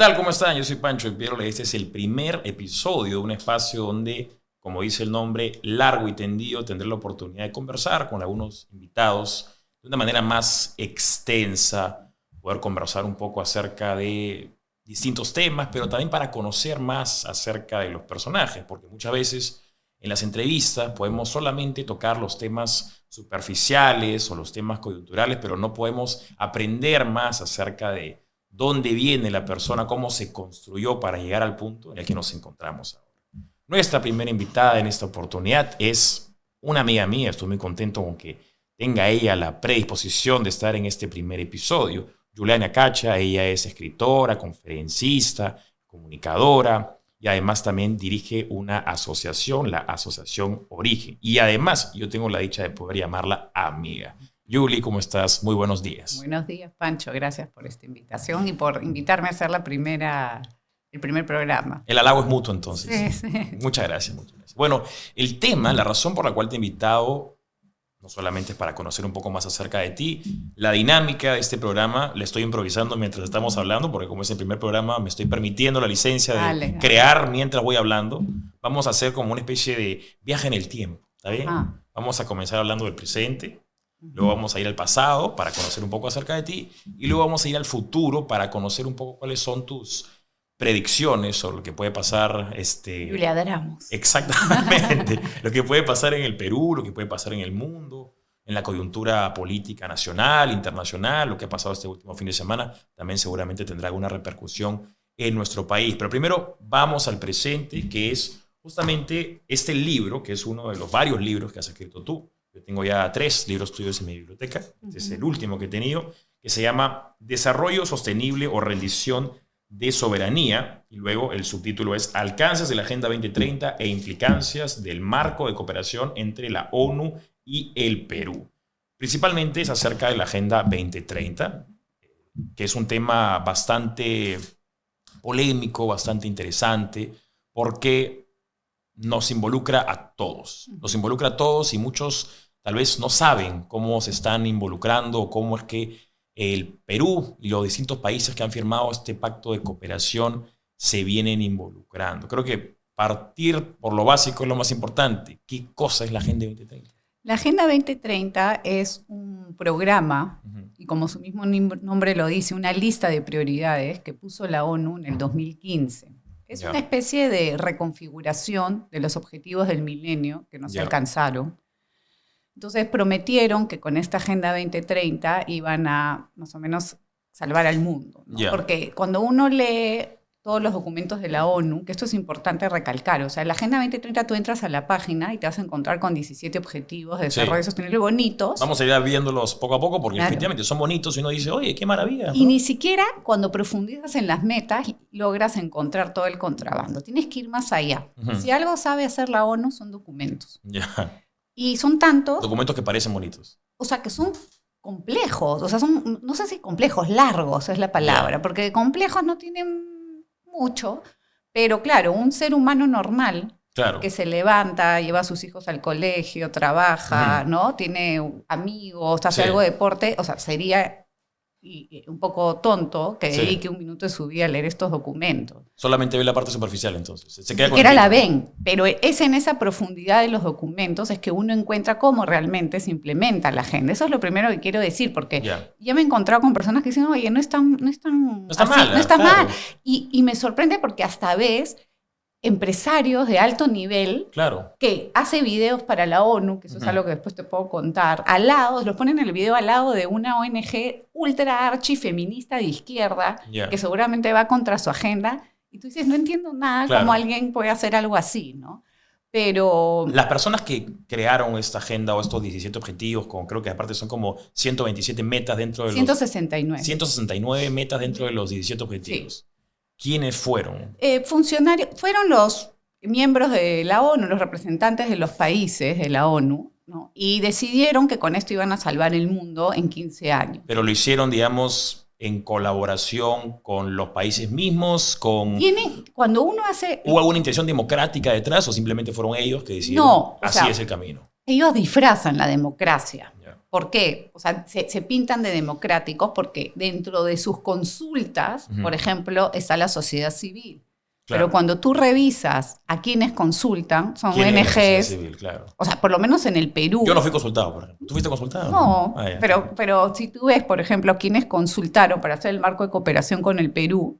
tal? ¿Cómo están? Yo soy Pancho Pierle. Este es el primer episodio de un espacio donde, como dice el nombre, largo y tendido, tendré la oportunidad de conversar con algunos invitados de una manera más extensa, poder conversar un poco acerca de distintos temas, pero también para conocer más acerca de los personajes, porque muchas veces en las entrevistas podemos solamente tocar los temas superficiales o los temas coyunturales, pero no podemos aprender más acerca de dónde viene la persona, cómo se construyó para llegar al punto en el que nos encontramos ahora. Nuestra primera invitada en esta oportunidad es una amiga mía. Estoy muy contento con que tenga ella la predisposición de estar en este primer episodio. Juliana Cacha, ella es escritora, conferencista, comunicadora y además también dirige una asociación, la Asociación Origen. Y además yo tengo la dicha de poder llamarla amiga. Yuli, ¿cómo estás? Muy buenos días. Buenos días, Pancho. Gracias por esta invitación y por invitarme a hacer el primer programa. El halago es mutuo, entonces. Sí, sí. Muchas gracias, muchas gracias. Bueno, el tema, la razón por la cual te he invitado, no solamente es para conocer un poco más acerca de ti, la dinámica de este programa la estoy improvisando mientras estamos hablando, porque como es el primer programa, me estoy permitiendo la licencia de crear mientras voy hablando. Vamos a hacer como una especie de viaje en el tiempo, ¿está bien? Vamos a comenzar hablando del presente. Luego vamos a ir al pasado para conocer un poco acerca de ti y luego vamos a ir al futuro para conocer un poco cuáles son tus predicciones sobre lo que puede pasar. Julia Dramos. Exactamente. Lo que puede pasar en el Perú, lo que puede pasar en el mundo, en la coyuntura política nacional, internacional, lo que ha pasado este último fin de semana, también seguramente tendrá alguna repercusión en nuestro país. Pero primero vamos al presente, que es justamente este libro, que es uno de los varios libros que has escrito tú. Yo tengo ya 3 libros tuyos en mi biblioteca. Este es el último que he tenido, que se llama Desarrollo Sostenible o Rendición de Soberanía. Y luego el subtítulo es Alcances de la Agenda 2030 e implicancias del marco de cooperación entre la ONU y el Perú. Principalmente es acerca de la Agenda 2030, que es un tema bastante polémico, bastante interesante, porque nos involucra a todos. Nos involucra a todos y muchos tal vez no saben cómo se están involucrando, cómo es que el Perú y los distintos países que han firmado este pacto de cooperación se vienen involucrando. Creo que partir por lo básico es lo más importante. ¿Qué cosa es la Agenda 2030? La Agenda 2030 es un programa, y como su mismo nombre lo dice, una lista de prioridades que puso la ONU en el 2015. Es una especie de reconfiguración de los objetivos del milenio que no se alcanzaron. Entonces prometieron que con esta Agenda 2030 iban a más o menos salvar al mundo, ¿no? Porque cuando uno lee todos los documentos de la ONU, que esto es importante recalcar, o sea, la Agenda 2030 tú entras a la página y te vas a encontrar con 17 objetivos de desarrollo sostenible bonitos. Vamos a ir viéndolos poco a poco porque efectivamente son bonitos y uno dice, oye, qué maravilla, ¿no? Y ni siquiera cuando profundizas en las metas logras encontrar todo el contrabando. Tienes que ir más allá. Si algo sabe hacer la ONU son documentos. Y son tantos... Documentos que parecen bonitos. O sea, que son complejos. O sea, son, no sé si complejos, largos es la palabra. Porque complejos no tienen mucho, pero claro, un ser humano normal que se levanta, lleva a sus hijos al colegio, trabaja, ¿no? Tiene amigos, hace algo de deporte, o sea, sería un poco tonto que dedique un minuto de su vida a leer estos documentos. Solamente ve la parte superficial, entonces. Se queda con siquiera la ven, pero es en esa profundidad de los documentos es que uno encuentra cómo realmente se implementa la agenda. Eso es lo primero que quiero decir, porque ya me he encontrado con personas que dicen, oye, no está mal. Y me sorprende porque hasta ves empresarios de alto nivel que hace videos para la ONU, que eso es algo que después te puedo contar, al lado, los ponen en el video al lado de una ONG ultra archifeminista de izquierda, que seguramente va contra su agenda, y tú dices, no entiendo nada cómo alguien puede hacer algo así, ¿no? Pero... Las personas que crearon esta agenda o estos 17 objetivos, creo que aparte son como 127 metas dentro de 169. 169 metas dentro de los 17 objetivos. Sí. ¿Quiénes fueron? Funcionarios, fueron los miembros de la ONU, los representantes de los países de la ONU, ¿no? Y decidieron que con esto iban a salvar el mundo en 15 años. Pero lo hicieron, digamos, en colaboración con los países mismos, cuando uno hace... ¿Hubo alguna intención democrática detrás o simplemente fueron ellos que decidieron así es el camino? Ellos disfrazan la democracia. ¿Por qué? O sea, se pintan de democráticos porque dentro de sus consultas, por ejemplo, está la sociedad civil. Claro. Pero cuando tú revisas a quienes consultan, son ONGs. Civil, claro. O sea, por lo menos en el Perú. Yo no fui consultado, por ejemplo. ¿Tú fuiste consultado? No, pero si tú ves, por ejemplo, quienes consultaron para hacer el marco de cooperación con el Perú,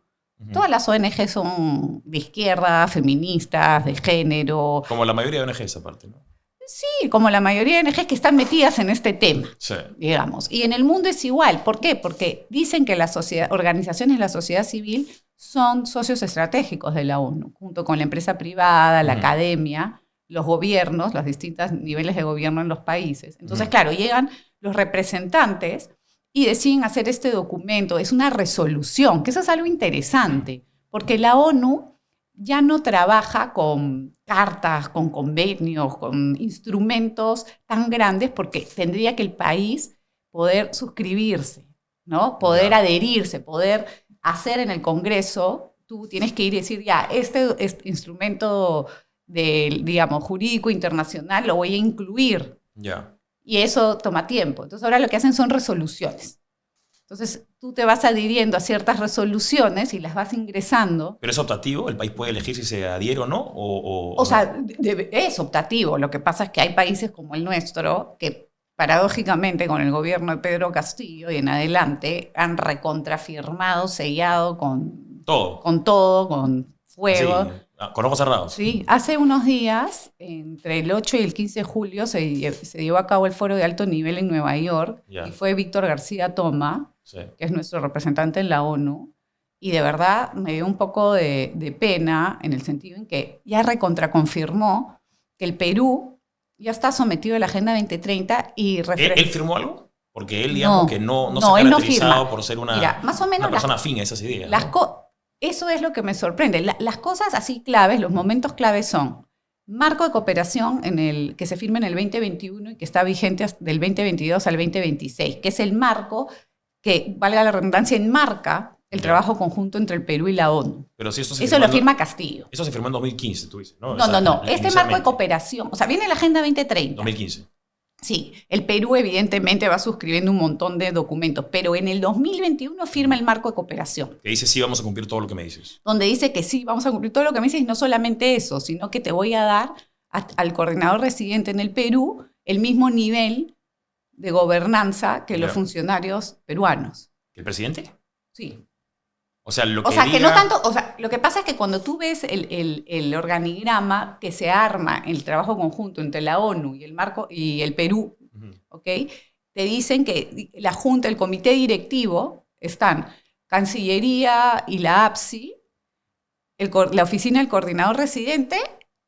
todas las ONG son de izquierda, feministas, de género. Como la mayoría de ONGs aparte, ¿no? Sí, como la mayoría de ONGs que están metidas en este tema, sí, digamos. Y en el mundo es igual. ¿Por qué? Porque dicen que las organizaciones de la sociedad civil son socios estratégicos de la ONU, junto con la empresa privada, la academia, los gobiernos, los distintos niveles de gobierno en los países. Entonces, claro, llegan los representantes y deciden hacer este documento. Es una resolución, que eso es algo interesante, porque la ONU ya no trabaja con cartas, con convenios, con instrumentos tan grandes, porque tendría que el país poder suscribirse, ¿no? Poder adherirse, poder hacer en el Congreso. Tú tienes que ir y decir, ya, este instrumento digamos, jurídico internacional lo voy a incluir. Ya. Y eso toma tiempo. Entonces ahora lo que hacen son resoluciones. Entonces, tú te vas adhiriendo a ciertas resoluciones y las vas ingresando. ¿Pero es optativo? ¿El país puede elegir si se adhiere o no? O sea, es optativo. Lo que pasa es que hay países como el nuestro que, paradójicamente, con el gobierno de Pedro Castillo y en adelante, han recontrafirmado, sellado con todo, con fuego. Sí, con ojos cerrados. Sí, hace unos días, entre el 8 y el 15 de julio, se llevó a cabo el foro de alto nivel en Nueva York, y fue Víctor García Toma, que es nuestro representante en la ONU, y de verdad me dio un poco de pena en el sentido en que ya recontraconfirmó que el Perú ya está sometido a la Agenda 2030 y... ¿Él firmó algo? Porque él, digamos, que no se ha caracterizado por ser una persona afín a esas ideas. Eso es lo que me sorprende. Las cosas así claves, los momentos claves son marco de cooperación que se firma en el 2021 y que está vigente del 2022 al 2026, que es el marco que, valga la redundancia, enmarca el trabajo conjunto entre el Perú y la ONU. Pero si eso lo firma Castillo. Eso se firmó en 2015, tú dices, ¿no? No. Este marco de cooperación, o sea, viene la Agenda 2030. 2015. Sí, el Perú evidentemente va suscribiendo un montón de documentos, pero en el 2021 firma el marco de cooperación. Que dice sí, vamos a cumplir todo lo que me dices. Donde dice que sí, vamos a cumplir todo lo que me dices, y no solamente eso, sino que te voy a dar al coordinador residente en el Perú el mismo nivel de gobernanza que los funcionarios peruanos. ¿El presidente? Sí. O sea, lo que pasa es que cuando tú ves el organigrama que se arma, el trabajo conjunto entre la ONU y el marco y el Perú, ¿okay? Te dicen que la Junta, el comité directivo, están Cancillería y la APSI, la oficina del coordinador residente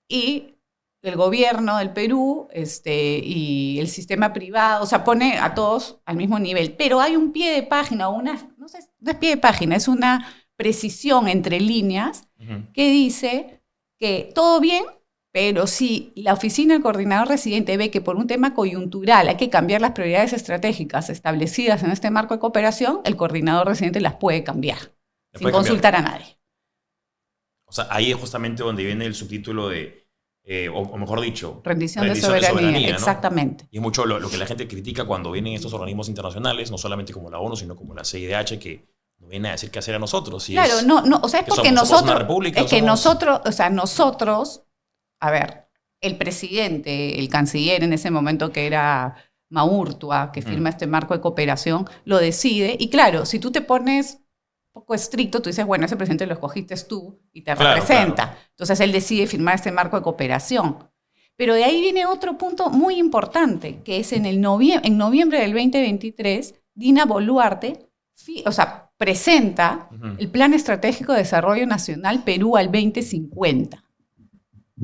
y el gobierno del Perú y el sistema privado. O sea, pone a todos al mismo nivel. Pero hay un pie de página, no es pie de página, es una precisión entre líneas que dice que todo bien, pero si la oficina del coordinador residente ve que por un tema coyuntural hay que cambiar las prioridades estratégicas establecidas en este marco de cooperación, el coordinador residente las puede cambiar, sin consultar a nadie. O sea, ahí es justamente donde viene el subtítulo de, o mejor dicho, rendición de soberanía, ¿no? Exactamente. Y es mucho lo que la gente critica cuando vienen estos organismos internacionales, no solamente como la ONU, sino como la CIDH, que nos viene a decir qué hacer a nosotros. Claro, o sea, es porque nosotros, una república, es que nosotros, a ver, el presidente, el canciller en ese momento que era Maurtua, que firma este marco de cooperación, lo decide. Y claro, si tú te pones un poco estricto, tú dices, bueno, ese presidente lo escogiste tú y te representa. Claro. Entonces él decide firmar este marco de cooperación. Pero de ahí viene otro punto muy importante, que es en noviembre del 2023, Dina Boluarte presenta el Plan Estratégico de Desarrollo Nacional Perú al 2050.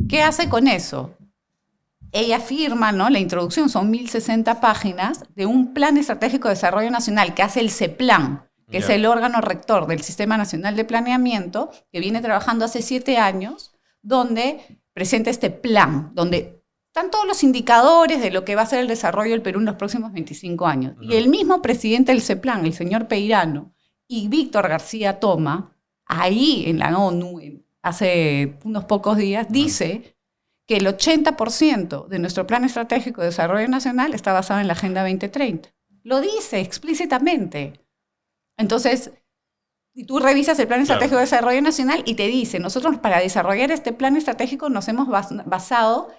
¿Qué hace con eso? Ella firma, ¿no? La introducción son 1060 páginas de un Plan Estratégico de Desarrollo Nacional que hace el CEPLAN, que es el órgano rector del Sistema Nacional de Planeamiento, que viene trabajando hace 7 años, donde presenta este plan, donde están todos los indicadores de lo que va a ser el desarrollo del Perú en los próximos 25 años. Y el mismo presidente del CEPLAN, el señor Peirano, y Víctor García Toma, ahí en la ONU, hace unos pocos días, dice que el 80% de nuestro Plan Estratégico de Desarrollo Nacional está basado en la Agenda 2030. Lo dice explícitamente. Entonces, tú revisas el Plan Estratégico de Desarrollo Nacional y te dice, nosotros para desarrollar este plan estratégico nos hemos basado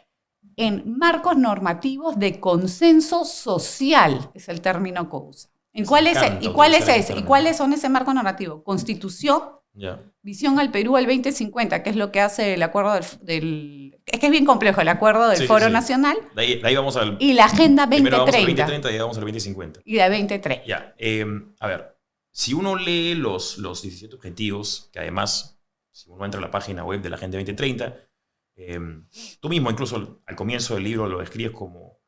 en marcos normativos de consenso social, es el término que usa. ¿Y cuáles son ese marco normativo? Constitución, visión al Perú al 2050, que es lo que hace el acuerdo es que es bien complejo el acuerdo del Foro Nacional. De ahí vamos al... Y la Agenda 2030. Primero vamos al 2030 y ahí vamos al 2050. Y la 2030. Ya, a ver, si uno lee los 17 objetivos, que además, si uno entra a la página web de la Agenda 2030, tú mismo incluso al comienzo del libro lo describes como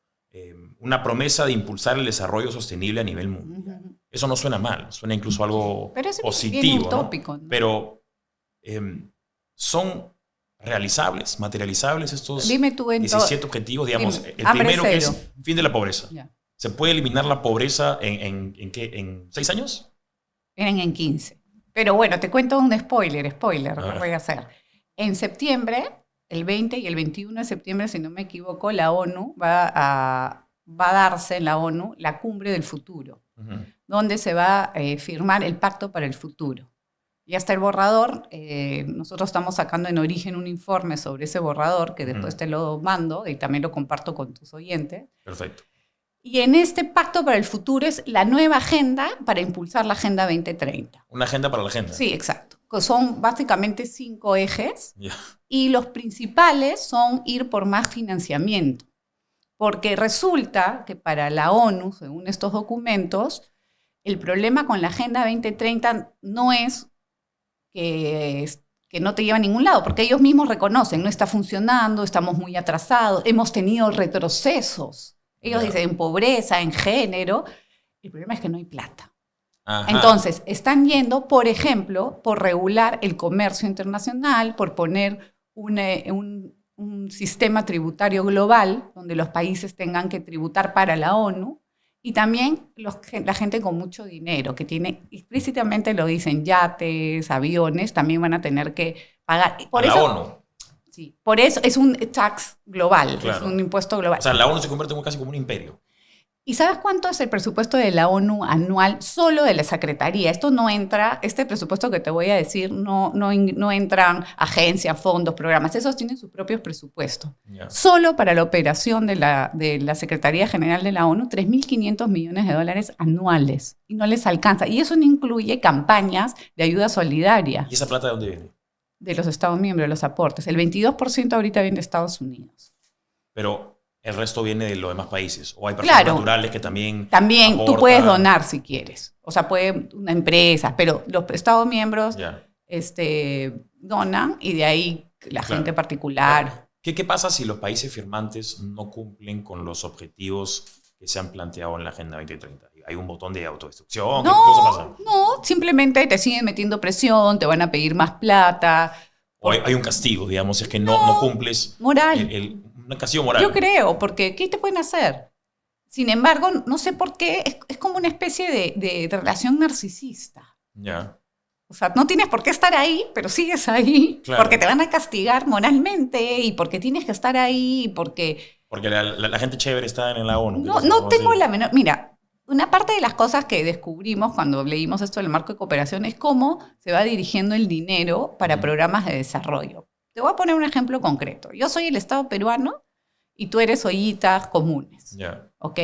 una promesa de impulsar el desarrollo sostenible a nivel mundial. Eso no suena mal, suena incluso algo positivo. Bien utópico, ¿no? Pero son realizables, materializables estos 17 objetivos, digamos. El primero que es fin de la pobreza. Ya. ¿Se puede eliminar la pobreza en qué? ¿En 6 años? En 15. Pero bueno, te cuento un spoiler que voy a hacer. En septiembre, el 20 y el 21 de septiembre, si no me equivoco, la ONU va a darse en la ONU la cumbre del futuro, donde se va a firmar el Pacto para el Futuro. Ya está el borrador, nosotros estamos sacando en Origen un informe sobre ese borrador, que después te lo mando y también lo comparto con tus oyentes. Perfecto. Y en este Pacto para el Futuro es la nueva agenda para impulsar la Agenda 2030. ¿Una agenda para la agenda? Sí, exacto. Son básicamente 5 ejes y los principales son ir por más financiamiento. Porque resulta que para la ONU, según estos documentos, el problema con la Agenda 2030 no es que no te lleva a ningún lado, porque ellos mismos reconocen, no está funcionando, estamos muy atrasados, hemos tenido retrocesos. Ellos dicen en pobreza, en género. El problema es que no hay plata. Ajá. Entonces, están yendo, por ejemplo, por regular el comercio internacional, por poner un sistema tributario global donde los países tengan que tributar para la ONU, y también la gente con mucho dinero, que tiene, explícitamente lo dicen, yates, aviones, también van a tener que pagar. Por eso, la ONU. Sí, por eso es un tax global, claro. Es un impuesto global. O sea, la ONU se convierte casi como un imperio. ¿Y sabes cuánto es el presupuesto de la ONU anual solo de la Secretaría? Esto no entra, este presupuesto que te voy a decir, no entran agencias, fondos, programas, esos tienen sus propios presupuestos. Yeah. Solo para la operación de la Secretaría General de la ONU, $3.500 millones anuales. Y no les alcanza. Y eso no incluye campañas de ayuda solidaria. ¿Y esa plata de dónde viene? De los Estados miembros, de los aportes. El 22% ahorita viene de Estados Unidos. Pero el resto viene de los demás países. O hay personas naturales que también aportan. Tú puedes donar si quieres. O sea, puede una empresa, pero los Estados miembros donan y de ahí la gente particular. ¿Qué pasa si los países firmantes no cumplen con los objetivos que se han planteado en la Agenda 2030? ¿Hay un botón de autodestrucción? No, ¿qué cosa pasa? No, simplemente te siguen metiendo presión, te van a pedir más plata. O hay un castigo, digamos, si es que no cumples. Moral. Una castigo moral. Yo creo, porque ¿qué te pueden hacer? Sin embargo, no sé por qué, es como una especie de relación narcisista. Ya. O sea, no tienes por qué estar ahí, pero sigues ahí, claro. Porque te van a castigar moralmente y porque tienes que estar ahí, porque la gente chévere está en la ONU. No tengo la menor... Mira, una parte de las cosas que descubrimos cuando leímos esto del marco de cooperación es cómo se va dirigiendo el dinero para programas de desarrollo. Te voy a poner un ejemplo concreto. Yo soy el Estado peruano y tú eres Ollitas Comunes. Yeah. ¿Ok?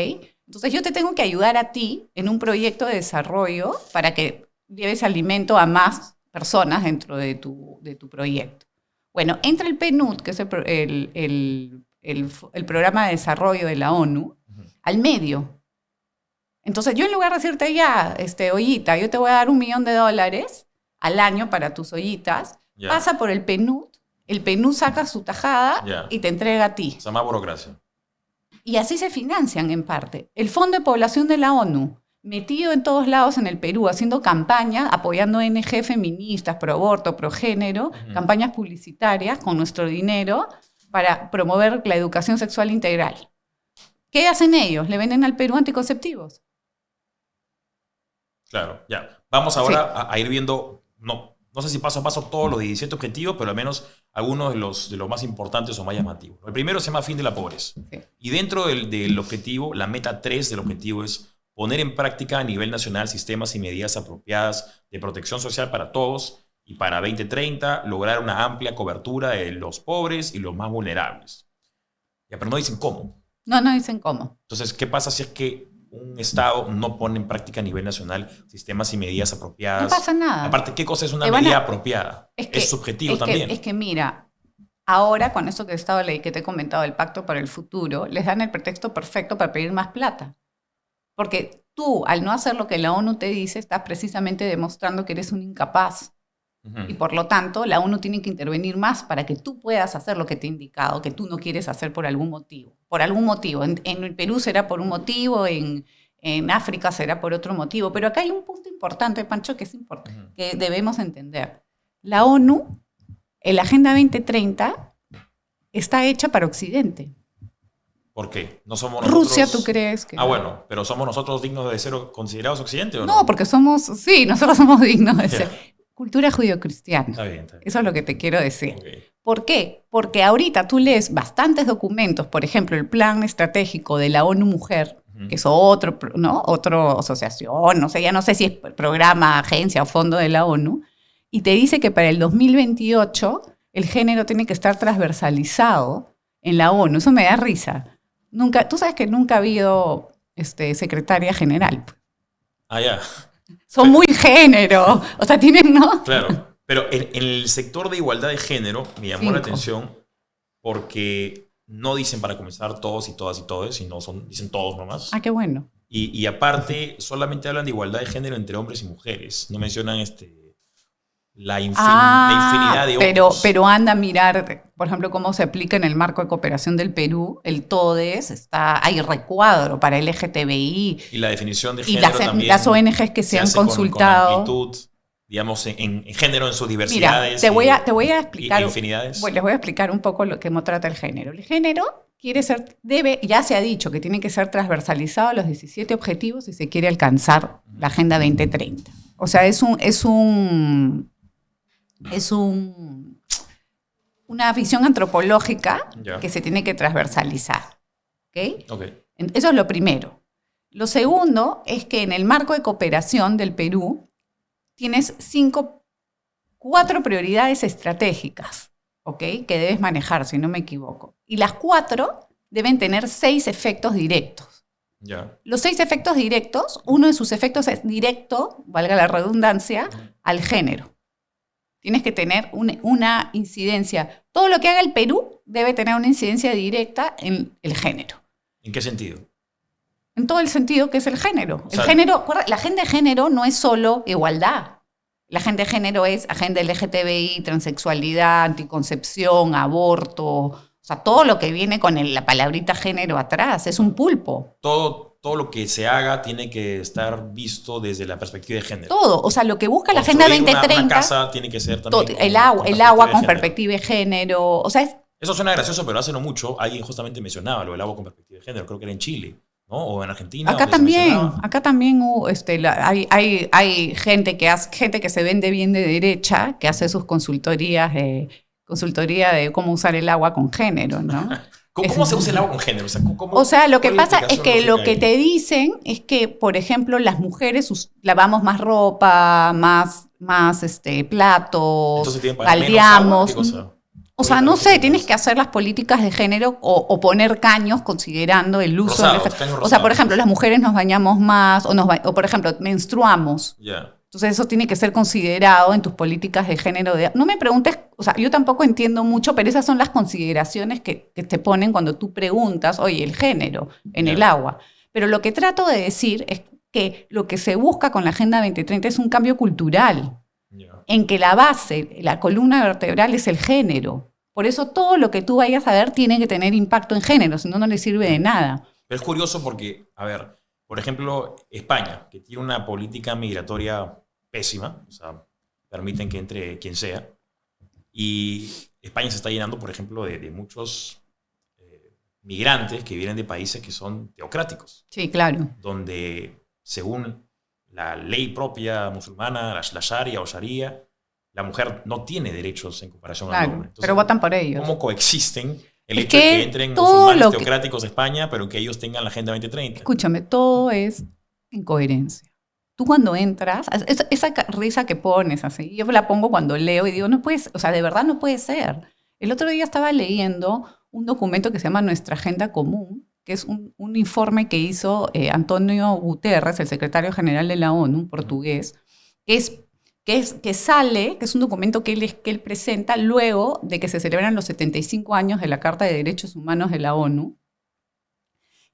Entonces yo te tengo que ayudar a ti en un proyecto de desarrollo para que lleves alimento a más personas dentro de tu proyecto. Bueno, entra el PNUD, que es el programa de desarrollo de la ONU, al medio. Entonces yo en lugar de decirte ya, Ollita, yo te voy a dar $1 millón al año para tus ollitas, pasa por el PNUD. El PNUD saca su tajada y te entrega a ti. Se llama burocracia. Y así se financian en parte. El Fondo de Población de la ONU, metido en todos lados en el Perú, haciendo campaña, apoyando ONG feministas, pro aborto, pro género, campañas publicitarias con nuestro dinero para promover la educación sexual integral. ¿Qué hacen ellos? Le venden al Perú anticonceptivos. Claro, ya. Vamos ahora a ir viendo... No, no sé si paso a paso todos los 17 objetivos, pero al menos algunos de los más importantes o más llamativos. El primero se llama fin de la pobreza. Sí. Y dentro del objetivo, la meta 3 del objetivo es poner en práctica a nivel nacional sistemas y medidas apropiadas de protección social para todos y para 2030 lograr una amplia cobertura de los pobres y los más vulnerables. Ya, pero no dicen cómo. No dicen cómo. Entonces, ¿qué pasa si es que un Estado no pone en práctica a nivel nacional sistemas y medidas apropiadas? No pasa nada. Aparte, ¿qué cosa es una medida apropiada? Es subjetivo también. Es que mira, ahora con esto que estaba ley que te he comentado, el Pacto para el Futuro, les dan el pretexto perfecto para pedir más plata. Porque tú, al no hacer lo que la ONU te dice, estás precisamente demostrando que eres un incapaz. Y por lo tanto, la ONU tiene que intervenir más para que tú puedas hacer lo que te he indicado, que tú no quieres hacer por algún motivo. Por algún motivo. En el Perú será por un motivo, en África será por otro motivo. Pero acá hay un punto importante, Pancho, que es importante, que debemos entender. La ONU, la Agenda 2030, está hecha para Occidente. ¿Por qué? ¿No somos nosotros? Rusia, ¿tú crees que...? Bueno, pero ¿somos nosotros dignos de ser considerados Occidente o no? No, porque nosotros somos dignos de ser. Cultura judio-cristiana. Está bien. Eso es lo que te quiero decir. Okay. ¿Por qué? Porque ahorita tú lees bastantes documentos, por ejemplo, el plan estratégico de la ONU Mujer, que es otra asociación, ya no sé si es programa, agencia o fondo de la ONU, y te dice que para el 2028 el género tiene que estar transversalizado en la ONU. Eso me da risa. Tú sabes que nunca ha habido secretaria general. Ya. Son muy género. O sea, tienen, ¿no? Claro. Pero en el sector de igualdad de género me llamó la atención porque no dicen para comenzar todos y todas y todes, sino dicen todos nomás. Qué bueno. Y aparte, solamente hablan de igualdad de género entre hombres y mujeres. No mencionan la infinidad de otros. Pero anda a mirar, por ejemplo, cómo se aplica en el marco de cooperación del Perú, el TODES, hay recuadro para LGTBI. Y la definición de género también. Las ONGs que se han consultado. Con amplitud, digamos, en género en sus diversidades. Mira, te voy a explicar. Y infinidades. Les voy a explicar un poco cómo trata el género. El género ya se ha dicho que tiene que ser transversalizado a los 17 objetivos si se quiere alcanzar la Agenda 2030. O sea, es una visión antropológica que se tiene que transversalizar. ¿Okay? Eso es lo primero. Lo segundo es que en el marco de cooperación del Perú tienes 4 prioridades estratégicas, ¿okay? Que debes manejar, si no me equivoco. Y las 4 deben tener 6 efectos directos. Los 6 efectos directos, uno de sus efectos es directo, valga la redundancia, al género. Tienes que tener una incidencia. Todo lo que haga el Perú debe tener una incidencia directa en el género. ¿En qué sentido? En todo el sentido que es el género. La agenda de género no es solo igualdad. La agenda de género es agenda LGTBI, transexualidad, anticoncepción, aborto. O sea, todo lo que viene con la palabrita género atrás. Es un pulpo. Todo lo que se haga tiene que estar visto desde la perspectiva de género. Todo. O sea, lo que busca la Agenda 2030... Una casa tiene que ser también... El agua con perspectiva de género. O sea, eso suena gracioso, pero hace no mucho alguien justamente mencionaba lo del agua con perspectiva de género. Creo que era en Chile, ¿no? O en Argentina. Acá también hay gente que se vende bien de derecha, que hace sus consultoría de cómo usar el agua con género, ¿no? ¿Cómo se usa el agua con género? Lo que pasa es que lo que te dicen es que, por ejemplo, las mujeres lavamos más ropa, más platos, baldeamos. O sea, no sé, tienes que hacer las políticas de género o poner caños considerando el uso de género. O sea, por ejemplo, las mujeres nos bañamos más o por ejemplo, menstruamos. Entonces eso tiene que ser considerado en tus políticas de género. No me preguntes, o sea, yo tampoco entiendo mucho, pero esas son las consideraciones que te ponen cuando tú preguntas, oye, el género en el agua. Pero lo que trato de decir es que lo que se busca con la Agenda 2030 es un cambio cultural, en que la base, la columna vertebral es el género. Por eso todo lo que tú vayas a ver tiene que tener impacto en género, si no, no le sirve de nada. Pero es curioso porque, a ver, por ejemplo, España, que tiene una política migratoria pésima, o sea, permiten que entre quien sea, y España se está llenando, por ejemplo, de muchos migrantes que vienen de países que son teocráticos. Sí, claro. Donde, según la ley propia musulmana, la sharia o sharia, la mujer no tiene derechos en comparación claro, al hombre. Entonces, pero votan por ellos. ¿cómo coexisten el es hecho de que entren musulmanes teocráticos de España, pero que ellos tengan la Agenda 2030? Escúchame, todo es incoherencia. Tú cuando entras, esa risa que pones así, yo la pongo cuando leo y digo, no puedes, o sea, de verdad no puede ser. El otro día estaba leyendo un documento que se llama Nuestra Agenda Común, que es un informe que hizo Antonio Guterres, el secretario general de la ONU, portugués, que es un documento que él presenta luego de que se celebran los 75 años de la Carta de Derechos Humanos de la ONU,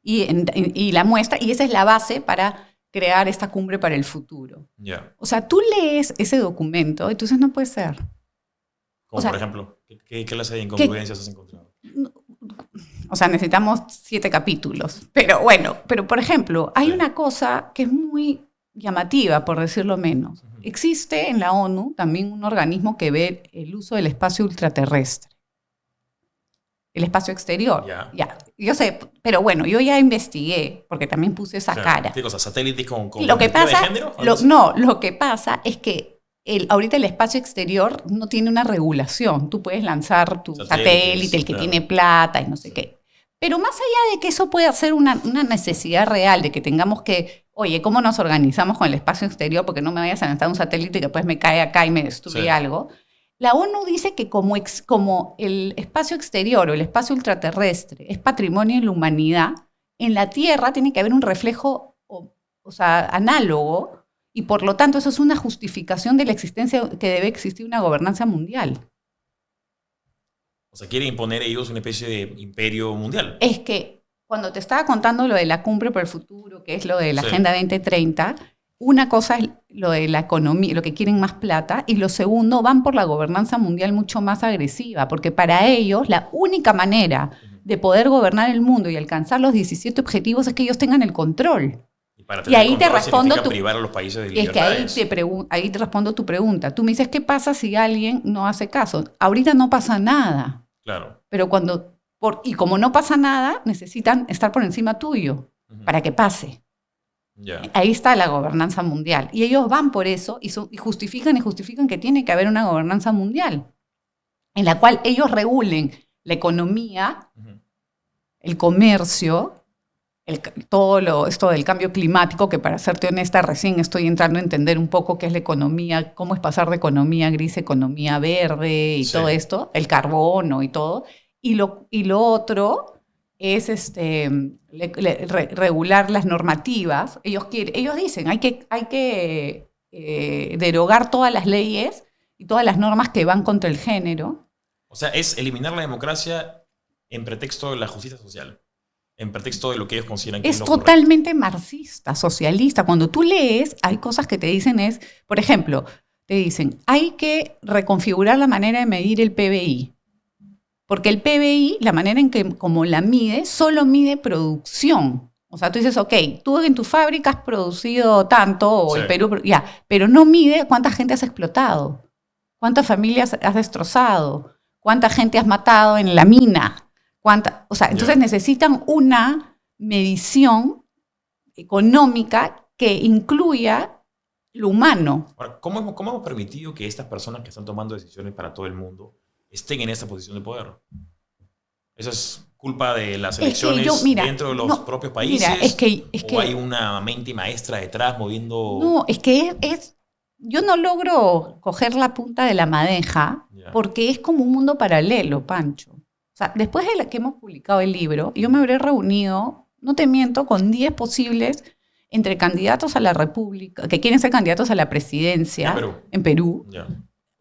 y la muestra, y esa es la base para crear esta cumbre para el futuro. Yeah. O sea, tú lees ese documento y tú dices, no puede ser. Como por ejemplo, ¿qué clase de incongruencias has encontrado? O sea, necesitamos 7 capítulos. Pero bueno, por ejemplo, hay una cosa que es muy llamativa, por decirlo menos. Existe en la ONU también un organismo que ve el uso del espacio ultraterrestre. El espacio exterior. Ya. Yo sé, pero bueno, yo ya investigué, porque también puse esa cara. ¿Qué cosa? ¿Satélites con lo que pasa, de género? Lo que pasa es que ahorita el espacio exterior no tiene una regulación. Tú puedes lanzar tu satélite, el que tiene plata y no sé qué. Pero más allá de que eso pueda ser una necesidad real, de que tengamos que, oye, ¿cómo nos organizamos con el espacio exterior? Porque no me vayas a lanzar un satélite que después me cae acá y me destruye algo. La ONU dice que como el espacio exterior o el espacio ultraterrestre es patrimonio de la humanidad, en la Tierra tiene que haber un reflejo análogo, y por lo tanto eso es una justificación de la existencia, que debe existir una gobernanza mundial. O sea, quieren imponer ellos una especie de imperio mundial. Es que cuando te estaba contando lo de la cumbre por el futuro, que es lo de la Agenda 2030, una cosa es lo de la economía, lo que quieren más plata, y lo segundo, van por la gobernanza mundial mucho más agresiva, porque para ellos la única manera de poder gobernar el mundo y alcanzar los 17 objetivos es que ellos tengan el control. Y ahí te respondo privar a los países de libertades. Es que ahí te respondo tu pregunta. Tú me dices, ¿qué pasa si alguien no hace caso? Ahorita no pasa nada. Claro. Pero y como no pasa nada, necesitan estar por encima tuyo para que pase. Yeah. Ahí está la gobernanza mundial. Y ellos van por eso y justifican que tiene que haber una gobernanza mundial en la cual ellos regulen la economía, el comercio, todo esto del cambio climático, que para serte honesta recién estoy entrando a entender un poco qué es la economía, cómo es pasar de economía gris a economía verde y todo esto, el carbono y todo. Y lo otro es regular las normativas. Ellos dicen, hay que derogar todas las leyes y todas las normas que van contra el género. O sea, es eliminar la democracia en pretexto de la justicia social, en pretexto de lo que ellos consideran que es lo correcto. Totalmente marxista, socialista. Cuando tú lees, hay cosas que te dicen por ejemplo, te dicen, hay que reconfigurar la manera de medir el PBI. Porque el PBI, la manera en que como la mide, solo mide producción. O sea, tú dices, ok, tú en tu fábrica has producido tanto, o el Perú, pero no mide cuánta gente has explotado, cuántas familias has destrozado, cuánta gente has matado en la mina. Entonces necesitan una medición económica que incluya lo humano. Ahora, ¿cómo hemos permitido que estas personas que están tomando decisiones para todo el mundo estén en esta posición de poder? ¿Eso es culpa de las elecciones dentro de los propios países? ¿O hay una mente maestra detrás moviendo...? No, es que yo no logro coger la punta de la madeja porque es como un mundo paralelo, Pancho. O sea, después de que hemos publicado el libro, yo me habré reunido, no te miento, con 10 posibles entre candidatos a la República, que quieren ser candidatos a la presidencia en Perú.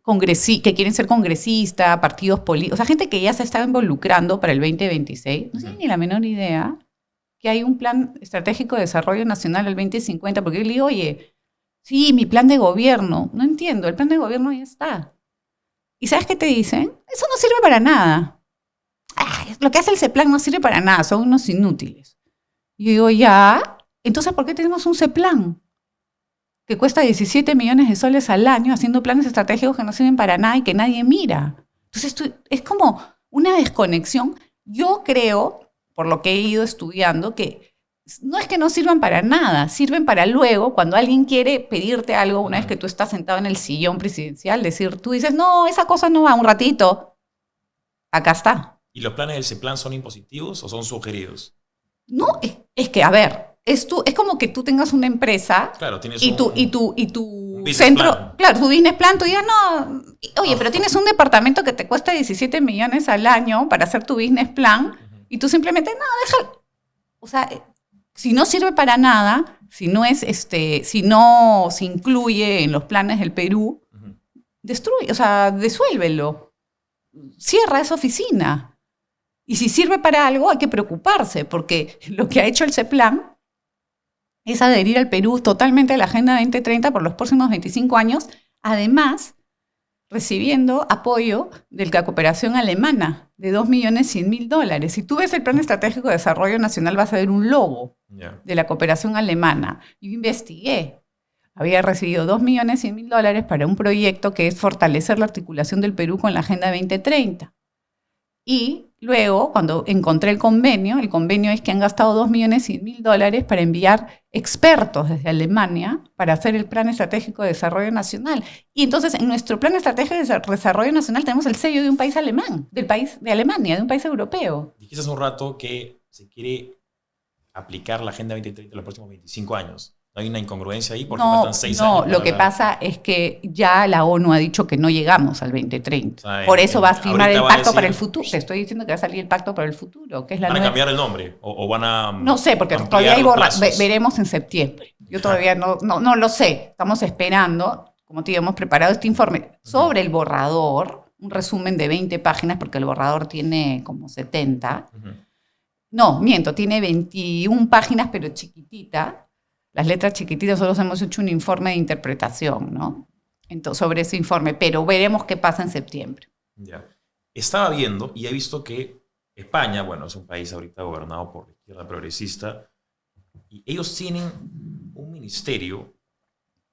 Que quieren ser congresistas, partidos políticos, o sea, gente que ya se estaba involucrando para el 2026. No tienen ni la menor idea que hay un plan estratégico de desarrollo nacional al 2050, porque yo le digo, oye, sí, mi plan de gobierno. No entiendo, el plan de gobierno ya está. ¿Y sabes qué te dicen? Eso no sirve para nada. Lo que hace el CEPLAN no sirve para nada, son unos inútiles. Y yo digo, ya, entonces ¿por qué tenemos un CEPLAN? Que cuesta 17 millones de soles al año haciendo planes estratégicos que no sirven para nada y que nadie mira. Entonces es como una desconexión. Yo creo, por lo que he ido estudiando, que no es que no sirvan para nada, sirven para luego, cuando alguien quiere pedirte algo, una vez que tú estás sentado en el sillón presidencial, tú dices, no, esa cosa no va, un ratito, acá está. ¿Y los planes del CEPLAN son impositivos o son sugeridos? No, es que, a ver, es como que tú tengas una empresa, claro, tienes y tu centro, plan. Claro, tu business plan, tú digas, no, oye, pero tienes un departamento que te cuesta 17 millones al año para hacer tu business plan, y tú simplemente, no, déjalo. O sea, si no sirve para nada, si no se incluye en los planes del Perú, disuélvelo. Cierra esa oficina. Y si sirve para algo, hay que preocuparse, porque lo que ha hecho el CEPLAN es adherir al Perú totalmente a la Agenda 2030 por los próximos 25 años, además recibiendo apoyo de la cooperación alemana de $2.100.000. Si tú ves el Plan Estratégico de Desarrollo Nacional, vas a ver un logo de la cooperación alemana. Yo investigué. Había recibido $2.100.000 para un proyecto que es fortalecer la articulación del Perú con la Agenda 2030. Y luego, cuando encontré el convenio es que han gastado $2.100.000 para enviar expertos desde Alemania para hacer el Plan Estratégico de Desarrollo Nacional. Y entonces, en nuestro Plan Estratégico de Desarrollo Nacional tenemos el sello de un país alemán, de Alemania, de un país europeo. Dijiste hace un rato que se quiere aplicar la Agenda 2030 en los próximos 25 años. ¿No hay una incongruencia ahí? Porque faltan 6 años. No, lo que pasa es que ya la ONU ha dicho que no llegamos al 2030. O sea, por eso va a firmar el Pacto para el Futuro. Te estoy diciendo que va a salir el Pacto para el Futuro, que es la ¿Van a cambiar el nombre? ¿O van a No sé, porque todavía veremos en septiembre. Yo todavía no lo sé. Estamos esperando, como te digo, hemos preparado este informe sobre el borrador, un resumen de 20 páginas, porque el borrador tiene como 70. No, miento, tiene 21 páginas, pero chiquitita. Las letras chiquititas, solo hemos hecho un informe de interpretación, ¿no? Entonces, sobre ese informe, pero veremos qué pasa en septiembre. Ya. Estaba viendo y he visto que España, bueno, es un país ahorita gobernado por la izquierda progresista, y ellos tienen un ministerio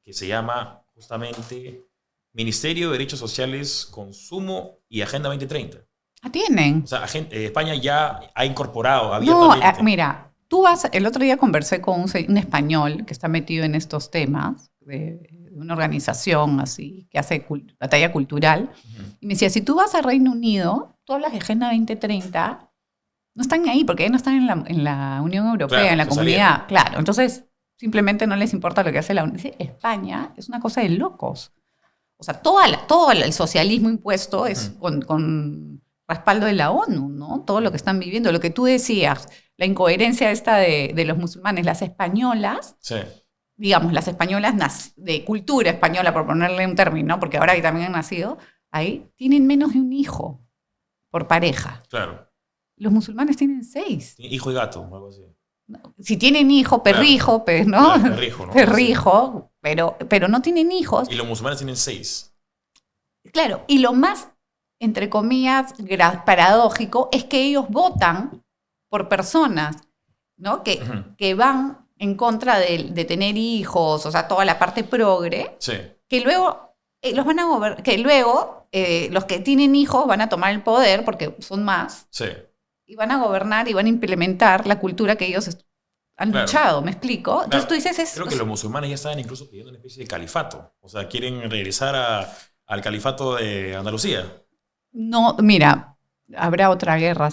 que se llama justamente Ministerio de Derechos Sociales, Consumo y Agenda 2030. ¿Ah, tienen? O sea, España ya ha incorporado abiertamente. No, mira, el otro día conversé con un español que está metido en estos temas, de una organización así que hace batalla cultural, y me decía, si tú vas a Reino Unido, tú hablas de Agenda 2030, no están ahí, porque no están en la Unión Europea, claro, en la comunidad. Salieron. Claro, entonces simplemente no les importa lo que hace la Unión. España es una cosa de locos. O sea, todo el socialismo impuesto es con respaldo de la ONU, ¿no? Todo lo que están viviendo, lo que tú decías, la incoherencia esta de los musulmanes, las españolas, sí, digamos, las españolas de cultura española, por ponerle un término, porque ahora también han nacido, ahí tienen menos de un hijo por pareja. Claro. Los musulmanes tienen 6. Hijo y gato, algo así. Si tienen hijo, perrijo, claro, ¿no? Claro, perrijo, ¿no? Perrijo, pero no tienen hijos. Y los musulmanes tienen 6. Claro, y lo más, entre comillas, paradójico, es que ellos votan por personas, ¿no? Que van en contra de tener hijos, o sea, toda la parte progre, sí, que luego los van a gobernar, que luego los que tienen hijos van a tomar el poder, porque son más, sí, y van a gobernar y van a implementar la cultura que ellos han luchado, ¿me explico? Entonces tú dices... Creo que los musulmanes ya estaban incluso pidiendo una especie de califato, o sea, quieren regresar al califato de Andalucía. No, mira, habrá otra guerra,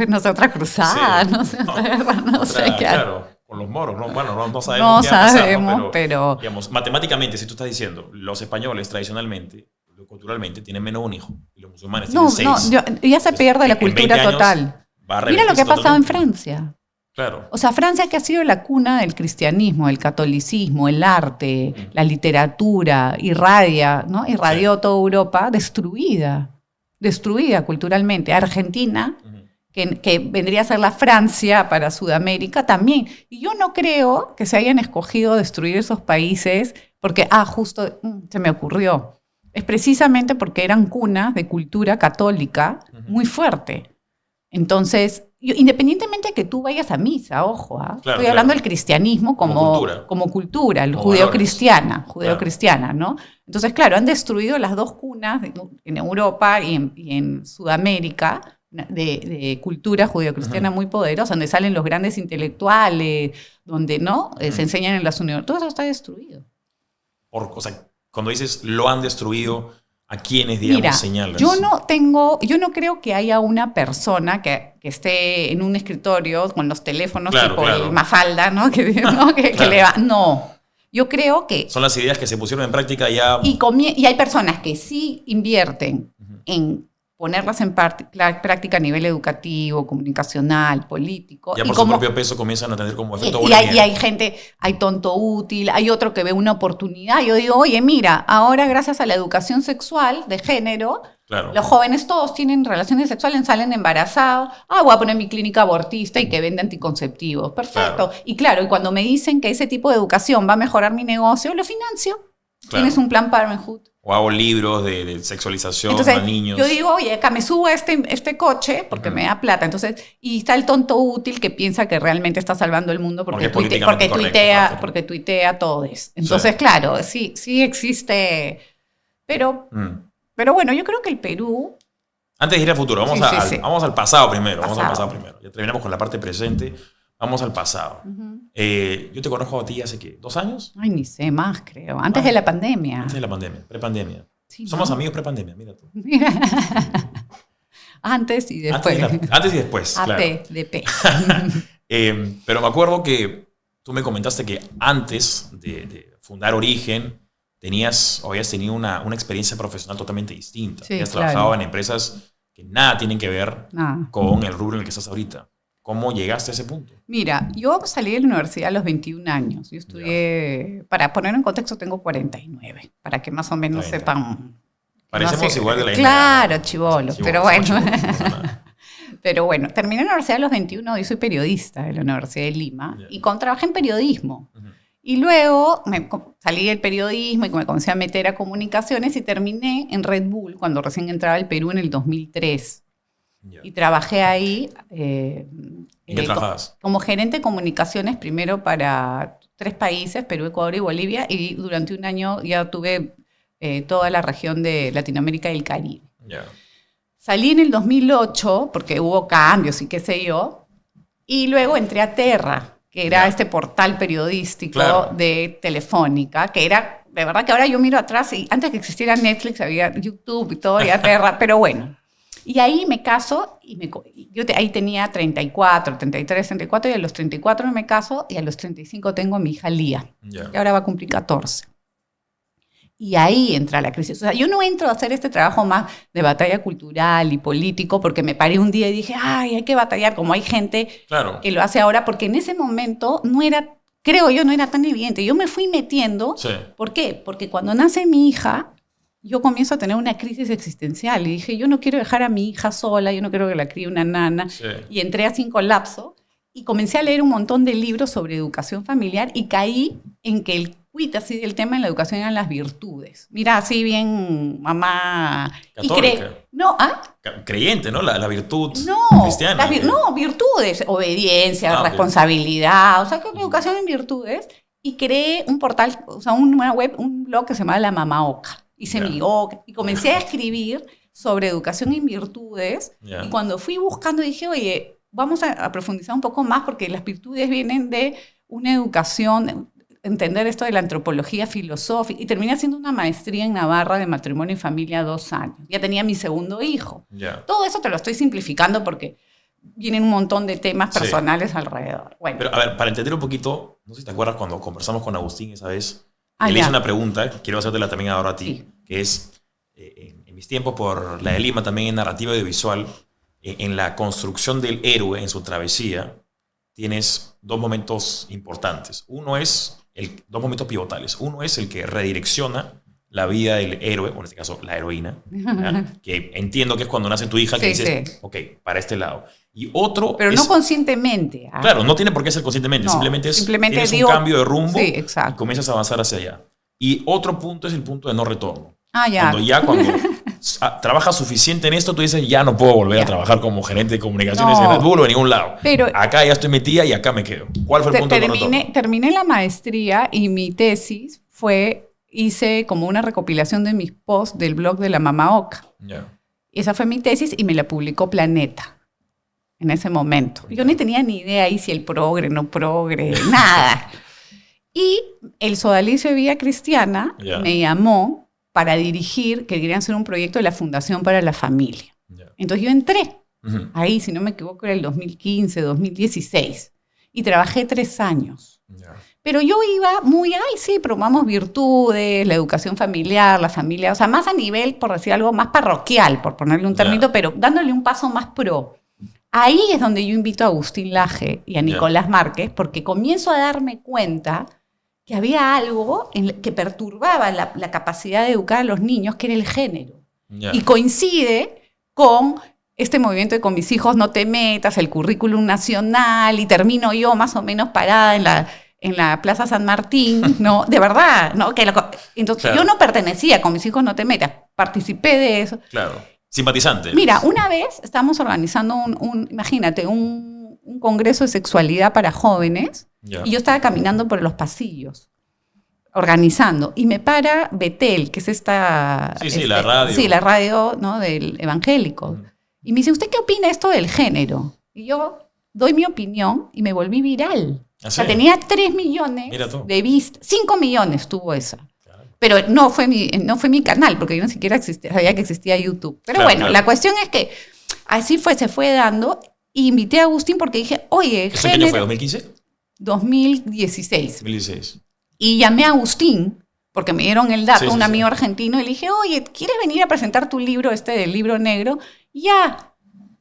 no sé, otra cruzada, sí, no sé, otra guerra, no sé qué. Claro, con los moros, ¿no? Bueno, no sabemos qué va a pasar, ¿no? Pero digamos, matemáticamente, si tú estás diciendo, los españoles tradicionalmente, culturalmente, tienen menos un hijo, y los musulmanes tienen 6. No, ya se pierde la cultura total. Mira lo que ha pasado en Francia. Claro. O sea, Francia, que ha sido la cuna del cristianismo, el catolicismo, el arte, la literatura, irradió sí, toda Europa, destruida culturalmente. Argentina, que vendría a ser la Francia para Sudamérica, también. Y yo no creo que se hayan escogido destruir esos países porque, justo se me ocurrió. Es precisamente porque eran cunas de cultura católica muy fuerte. Entonces, independientemente de que tú vayas a misa, ojo, claro, estoy hablando del cristianismo como cultura, el judeo-cristiana, ¿no? Entonces, claro, han destruido las dos cunas en Europa y en Sudamérica de cultura judeocristiana muy poderosa, donde salen los grandes intelectuales, donde no se enseñan en las universidades. Todo eso está destruido. O sea, cuando dices lo han destruido, ¿a quiénes, digamos, señalas? Yo no creo que haya una persona que esté en un escritorio con los teléfonos tipo el Mafalda, ¿no? Que le va. No. Yo creo que... Son las ideas que se pusieron en práctica ya... Y hay personas que sí invierten en ponerlas en práctica a nivel educativo, comunicacional, político. Ya por su propio peso comienzan a tener como efecto y hay gente, hay tonto útil, hay otro que ve una oportunidad. Yo digo, oye, mira, ahora gracias a la educación sexual de género, los jóvenes todos tienen relaciones sexuales, salen embarazados. Voy a poner mi clínica abortista y que vende anticonceptivos. Perfecto. Y y cuando me dicen que ese tipo de educación va a mejorar mi negocio, lo financio. Tienes un plan Parenthood. O hago libros de sexualización a niños. Yo digo, oye, acá me subo a este coche porque me da plata. Entonces, y está el tonto útil que piensa que realmente está salvando el mundo porque tuitea todo eso. Entonces, claro, sí existe. Pero bueno, yo creo que el Perú... Antes de ir al futuro, vamos al pasado primero. Ya terminamos con la parte presente. Vamos al pasado. Yo te conozco a ti hace, ¿qué? ¿2 años? Ay, ni sé más, creo. Antes de la pandemia. Antes de la pandemia, prepandemia. Sí, somos amigos prepandemia, mira tú. Antes y después. Antes y después, APDP. Pero me acuerdo que tú me comentaste que antes de fundar Origen habías tenido una experiencia profesional totalmente distinta. Sí, habías trabajado en empresas que nada tienen que ver con el rubro en el que estás ahorita. ¿Cómo llegaste a ese punto? Mira, yo salí de la universidad a los 21 años. Yo estudié, para poner en contexto, tengo 49, para que más o menos 40. Sepan. Parecemos igual de la Claro, chibolo, pero bueno. Pero bueno, terminé la universidad a los 21, yo soy periodista de la Universidad de Lima y trabajé en periodismo. Y luego salí del periodismo y me comencé a meter a comunicaciones y terminé en Red Bull cuando recién entraba al Perú en el 2003. Y trabajé ahí ¿En qué trabajabas? Como gerente de comunicaciones, primero para 3 países, Perú, Ecuador y Bolivia, y durante un año ya tuve toda la región de Latinoamérica y el Caribe. Salí en el 2008 porque hubo cambios y qué sé yo, y luego entré a Terra, que era este portal periodístico de Telefónica, que era, de verdad que ahora yo miro atrás y antes que existiera Netflix había YouTube y todo, y Terra, pero bueno. Y ahí me caso, yo ahí tenía 34, 33, 34, y a los 34 me caso, y a los 35 tengo a mi hija Lía, que ahora va a cumplir 14. Y ahí entra la crisis. O sea, yo no entro a hacer este trabajo más de batalla cultural y político porque me paré un día y dije, hay que batallar, como hay gente que lo hace ahora, porque en ese momento no era tan evidente. Yo me fui metiendo. Sí. ¿Por qué? Porque cuando nace mi hija, yo comienzo a tener una crisis existencial y dije, yo no quiero dejar a mi hija sola, yo no quiero que la críe una nana. Sí. Y entré así en colapso y comencé a leer un montón de libros sobre educación familiar y caí en que el quid así del tema en la educación eran las virtudes. Mira, así bien mamá... Católica. Creyente, ¿no? La virtud cristiana. Virtudes, obediencia, responsabilidad, o sea, que educación en virtudes. Y creé un portal, o sea, una web, un blog que se llama La Mama Oca. Hice mi OCA y comencé a escribir sobre educación en virtudes. Y cuando fui buscando dije, oye, vamos a profundizar un poco más porque las virtudes vienen de una educación, entender esto de la antropología filosófica. Y terminé haciendo una maestría en Navarra de matrimonio y familia 2 años. Ya tenía mi segundo hijo. Todo eso te lo estoy simplificando porque vienen un montón de temas personales alrededor. Bueno. Pero a ver, para entender un poquito, no sé si te acuerdas cuando conversamos con Agustín esa vez, él hizo una pregunta, quiero hacértela también ahora a ti, que es, en mis tiempos por la de Lima, también en narrativa audiovisual, en la construcción del héroe, en su travesía, tienes 2 momentos importantes. Dos momentos pivotales. Uno es el que redirecciona la vida del héroe, o en este caso la heroína, que entiendo que es cuando nace tu hija, que dices, ok, para este lado. Y otro pero no conscientemente. Claro, no tiene por qué ser conscientemente, simplemente tienes un cambio de rumbo y comienzas a avanzar hacia allá. Y otro punto es el punto de no retorno. Cuando trabajas suficiente en esto, tú dices, ya no puedo volver a trabajar como gerente de comunicaciones en Red Bull o en ningún lado. Pero acá ya estoy metida y acá me quedo. ¿Cuál fue el punto de no retorno? Terminé la maestría y mi tesis hice como una recopilación de mis posts del blog de La Mama Oca. Esa fue mi tesis y me la publicó Planeta en ese momento. Yo no tenía ni idea ahí si el progre, no progre, nada. Y el Sodalicio de Vida Cristiana me llamó para dirigir, que querían hacer un proyecto de la Fundación para la Familia. Entonces yo entré ahí, si no me equivoco, era el 2015, 2016. Y trabajé 3 años. Pero yo iba muy, sí, promovamos virtudes, la educación familiar, la familia, o sea, más a nivel, por decir algo, más parroquial, por ponerle un término, pero dándole un paso más pro. Ahí es donde yo invito a Agustín Laje y a Nicolás Márquez, porque comienzo a darme cuenta que había algo que perturbaba la capacidad de educar a los niños, que era el género. Y coincide con este movimiento de con mis hijos no te metas, el currículum nacional, y termino yo más o menos parada en la Plaza San Martín, ¿no? De verdad, ¿no? Entonces yo no pertenecía con mis hijos no te metas, participé de eso. Claro, simpatizante. Mira, una vez estábamos organizando imagínate, un congreso de sexualidad para jóvenes, y yo estaba caminando por los pasillos, organizando, y me para Betel, que es esta... la radio. Sí, la radio, ¿no? Del evangélico. Y me dice, ¿usted qué opina esto del género? Y yo doy mi opinión y me volví viral. O sea, tenía 3 millones de vistas. 5 millones tuvo esa. Claro. Pero no fue mi canal, porque yo ni siquiera sabía que existía YouTube. Pero la cuestión es que así se fue dando. Y invité a Agustín porque dije, oye, ¿Eso qué año fue? ¿2015? 2016. 2016. Y llamé a Agustín, porque me dieron el dato, un amigo argentino, y le dije, oye, ¿quieres venir a presentar tu libro, del libro negro? Ya.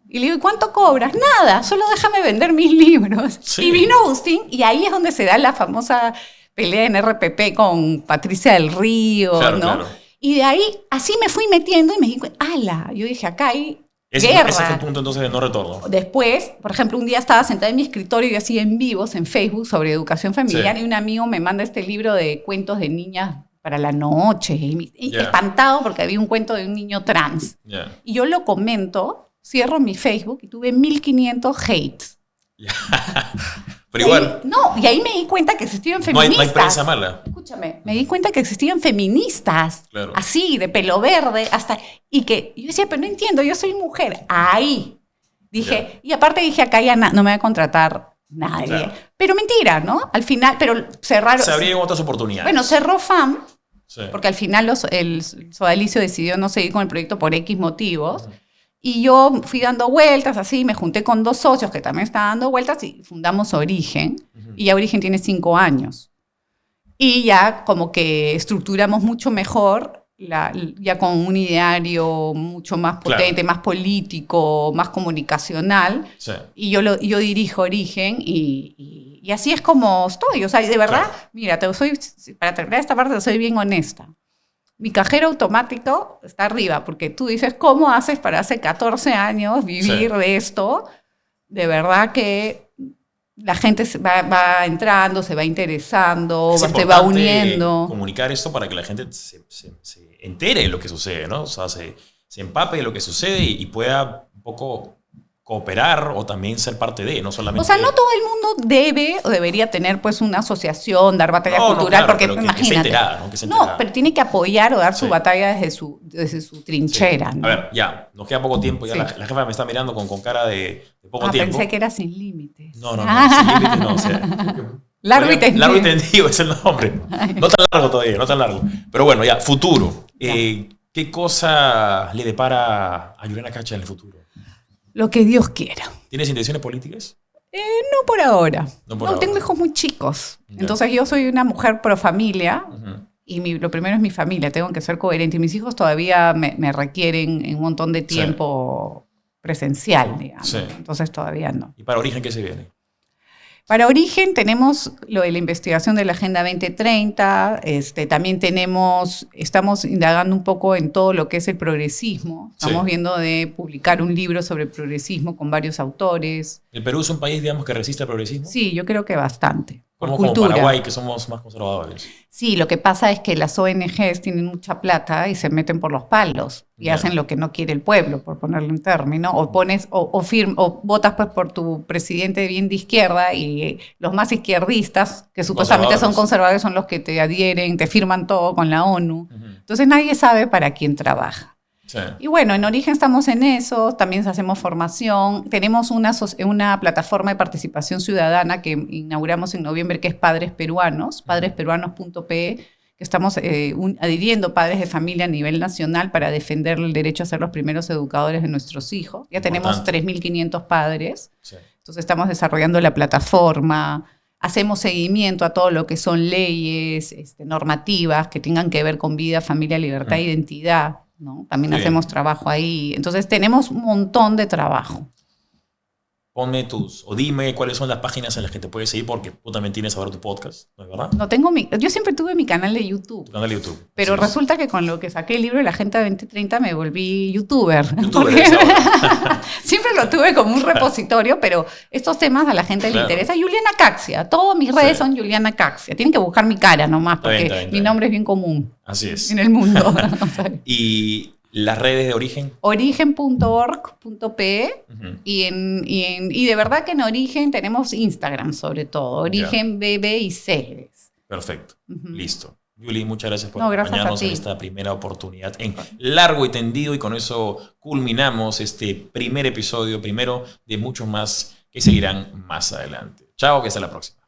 Y le digo, ¿y cuánto cobras? Nada, solo déjame vender mis libros. Sí. Y vino Agustín, y ahí es donde se da la famosa pelea en RPP con Patricia del Río, ¿no? Claro. Y de ahí, así me fui metiendo y me di cuenta, ¡ala! Yo dije, acá hay guerra. Ese fue el punto entonces de no retorno. Después, por ejemplo, un día estaba sentada en mi escritorio y hacía en vivos en Facebook sobre educación familiar, y un amigo me manda este libro de cuentos de niñas para la noche, y espantado porque había un cuento de un niño trans. Y yo lo comento, cierro mi Facebook y tuve 1500 hates. Pero igual. Y ahí me di cuenta que existían feministas. No hay prensa mala. Escúchame, me di cuenta que existían feministas, así, de pelo verde, y yo decía, pero no entiendo, yo soy mujer. Ahí dije, y aparte dije, acá ya no me va a contratar nadie. Claro. Pero mentira, ¿no? Al final, pero cerraron. Se abrieron otras oportunidades. Bueno, cerró FAM, porque al final el Sodalicio decidió no seguir con el proyecto por X motivos. Y yo fui dando vueltas así, me junté con 2 socios que también estaban dando vueltas y fundamos Origen. Y ya Origen tiene 5 años. Y ya como que estructuramos mucho mejor, ya con un ideario mucho más potente, más político, más comunicacional. Sí. Y yo dirijo Origen y así es como estoy. O sea, de verdad, mira, para terminar esta parte, soy bien honesta. Mi cajero automático está arriba, porque tú dices, ¿cómo haces para hace 14 años vivir de esto? De verdad que la gente va entrando, se va interesando, se va uniendo. Comunicar esto para que la gente se entere de lo que sucede, ¿no? O sea, se empape de lo que sucede y pueda un poco cooperar o también ser parte de, no solamente... O sea, no todo el mundo debe o debería tener pues una asociación, dar batalla cultural, porque imagínate. Que se enterada, ¿no? Que se enterada. No, pero tiene que apoyar o dar su batalla desde su trinchera. ¿No? A ver, ya, nos queda poco tiempo, ya la jefa me está mirando con cara de poco tiempo. Pensé que era Sin Límites. No, Sin Límites no, o sea... Largo y tendido. Largo y tendido es el nombre. No tan largo todavía, no tan largo. Pero bueno, ya, futuro. ¿Qué cosa le depara a Juliana Cacha en el futuro? Lo que Dios quiera. ¿Tienes intenciones políticas? No por ahora. No, tengo hijos muy chicos. Entonces yo soy una mujer pro familia y lo primero es mi familia. Tengo que ser coherente. Y mis hijos todavía me requieren un montón de tiempo presencial, digamos. Sí. Entonces todavía no. ¿Y para Origen qué se viene? Para Origen tenemos lo de la investigación de la Agenda 2030, también estamos indagando un poco en todo lo que es el progresismo. Estamos viendo de publicar un libro sobre el progresismo con varios autores. ¿El Perú es un país, digamos, que resiste al progresismo? Sí, yo creo que bastante. Como Paraguay, que somos más conservadores. Sí, lo que pasa es que las ONGs tienen mucha plata y se meten por los palos y hacen lo que no quiere el pueblo, por ponerle un término, o votas pues por tu presidente bien de izquierda y los más izquierdistas, que supuestamente son conservadores, son los que te adhieren, te firman todo con la ONU. Entonces nadie sabe para quién trabaja. Sí. Y bueno, en Origen estamos en eso, también hacemos formación. Tenemos una plataforma de participación ciudadana que inauguramos en noviembre, que es Padres Peruanos, padresperuanos.pe, que estamos adhiriendo padres de familia a nivel nacional para defender el derecho a ser los primeros educadores de nuestros hijos. Ya tenemos 3.500 padres. Sí. Entonces estamos desarrollando la plataforma, hacemos seguimiento a todo lo que son leyes, normativas que tengan que ver con vida, familia, libertad e identidad, ¿no? También hacemos trabajo ahí. Entonces tenemos un montón de trabajo. Ponme dime cuáles son las páginas en las que te puedes seguir, porque tú también tienes ahora tu podcast, ¿no es verdad? Yo siempre tuve mi canal de YouTube. Tu canal de YouTube. Pero resulta que con lo que saqué el libro de la Agenda 2030 me volví youtuber. Siempre lo tuve como un repositorio, pero estos temas a la gente le interesa. Juliana Caxia, todas mis redes son Juliana Caxia. Tienen que buscar mi cara nomás, porque mi nombre es bien común. Así es. En el mundo. Y las redes de Origen. Origen.org.pe y de verdad que en Origen tenemos Instagram sobre todo. Origen BB y C. Perfecto. Listo. Yuli, muchas gracias por acompañarnos en esta primera oportunidad en largo y tendido, y con eso culminamos este primer episodio, primero de muchos más que seguirán más adelante. Chao, que hasta la próxima.